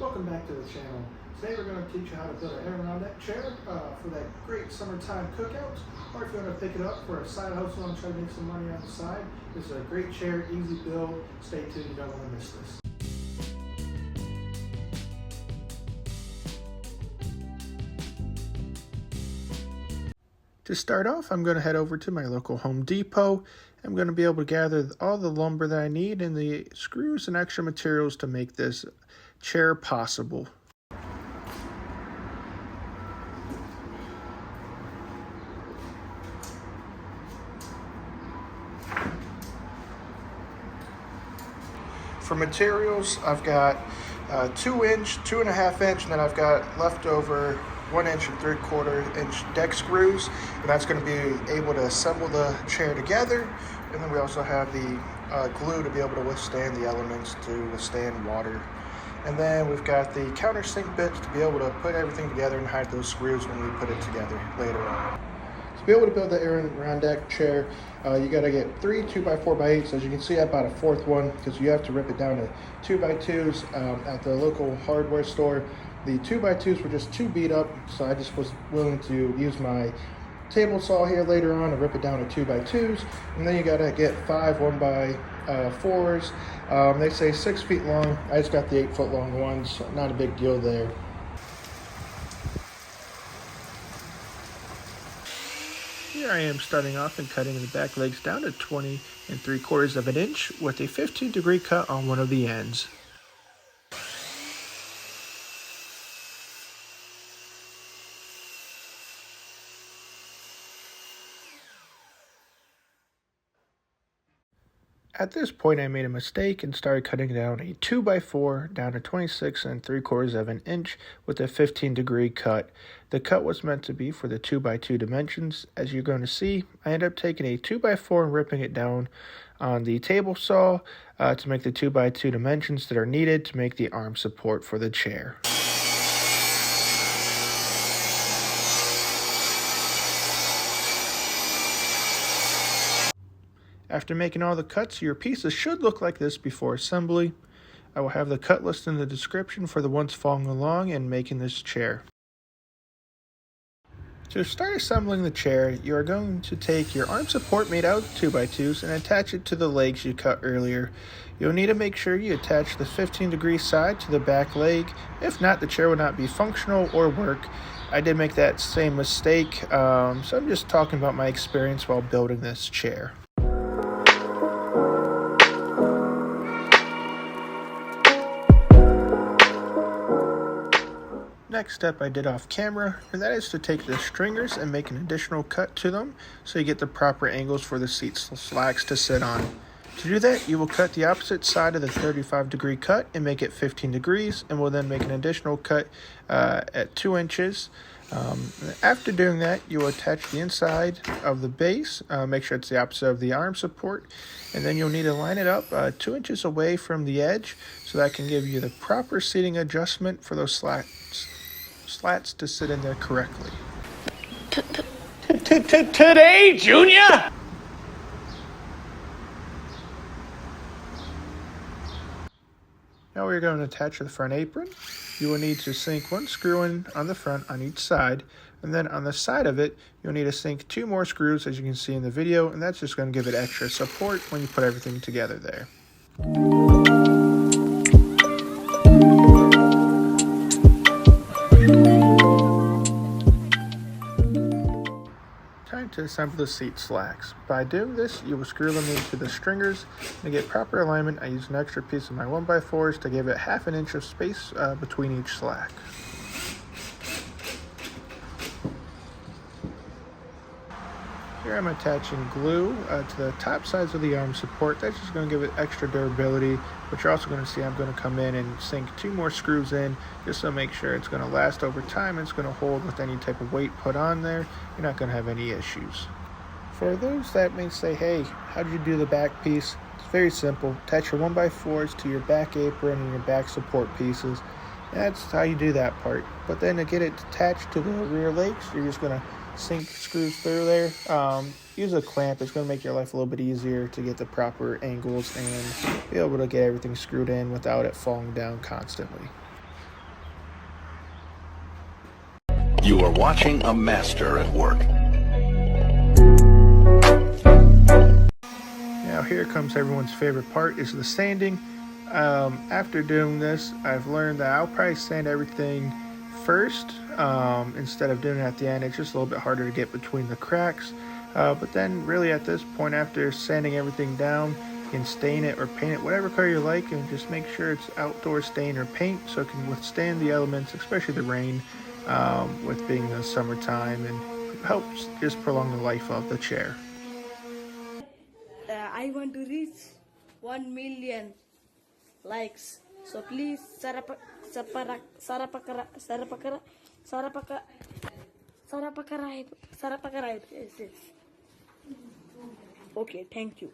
Welcome back to the channel. Today we're going to teach you how to build an Adirondack chair for that great summertime cookout, or if you want to pick it up for a side hustle and try to make some money on the side. This is a great chair, easy build. Stay tuned, you don't want to miss this. To start off, I'm going to head over to my local Home Depot. I'm going to be able to gather all the lumber that I need and the screws and extra materials to make this chair possible. For materials, I've got 2-inch, 2.5-inch, and then I've got leftover 1-inch and 3/4-inch deck screws, and that's going to be able to assemble the chair together. And then we also have the glue to be able to withstand the elements, to withstand water. And then we've got the countersink bits to be able to put everything together and hide those screws when we put it together later on. To be able to build the Adirondack chair, you got to get 3 2x4x8s. As you can see, I bought a 4th one because you have to rip it down to 2x2s at the local hardware store. The 2x2s were just too beat up, so I just was willing to use my table saw here later on and rip it down to 2x2s. And then you got to get 5 1x4s. They say 6 feet long. I just got the 8-foot long ones, so not a big deal there. Here I am starting off and cutting the back legs down to 20 3/4 of an inch with a 15-degree cut on one of the ends. At this point, I made a mistake and started cutting down a 2x4 down to 26 3/4 of an inch with a 15-degree cut. The cut was meant to be for the 2x2 dimensions. As you're going to see, I ended up taking a 2x4 and ripping it down on the table saw to make the 2x2 dimensions that are needed to make the arm support for the chair. After making all the cuts, your pieces should look like this before assembly. I will have the cut list in the description for the ones following along and making this chair. To start assembling the chair, you are going to take your arm support made out of 2x2s and attach it to the legs you cut earlier. You'll need to make sure you attach the 15-degree side to the back leg. If not, the chair would not be functional or work. I did make that same mistake, so I'm just talking about my experience while building this chair. Next step I did off camera, and that is to take the stringers and make an additional cut to them so you get the proper angles for the seat slats to sit on. To do that, you will cut the opposite side of the 35-degree cut and make it 15 degrees, and will then make an additional cut at 2 inches. After doing that, you will attach the inside of the base, make sure it's the opposite of the arm support, and then you'll need to line it up 2 inches away from the edge so that can give you the proper seating adjustment for those slats to sit in there correctly. Today, Junior! Now we're going to attach the front apron. You will need to sink 1 screw in on the front on each side, and then on the side of it, you'll need to sink 2 more screws, as you can see in the video, and that's just going to give it extra support when you put everything together there. Time to assemble the seat slats. By doing this, you will screw them into the stringers. To get proper alignment, I used an extra piece of my 1x4s to give it 1/2 inch of space between each slack. Here I'm attaching glue to the top sides of the arm support. That's just going to give it extra durability, but you're also going to see I'm going to come in and sink 2 more screws in just to make sure it's going to last over time and it's going to hold with any type of weight put on there. You're not going to have any issues. For those that may say, hey, how did you do the back piece? It's very simple. Attach your 1x4s to your back apron and your back support pieces. That's how you do that part. But then to get it attached to the rear legs, you're just going to sink screws through there. Use a clamp. It's going to make your life a little bit easier to get the proper angles and be able to get everything screwed in without it falling down constantly. You are watching a master at work. Now here comes everyone's favorite part, is the sanding. After doing this, I've learned that I'll probably sand everything first instead of doing it at the end. It's just a little bit harder to get between the cracks. But then really at this point, after sanding everything down, you can stain it or paint it whatever color you like, and just make sure it's outdoor stain or paint so it can withstand the elements, especially the rain, with being the summertime, and helps just prolong the life of the chair. I want to reach 1 million likes. So please sarapakarai. Okay, thank you.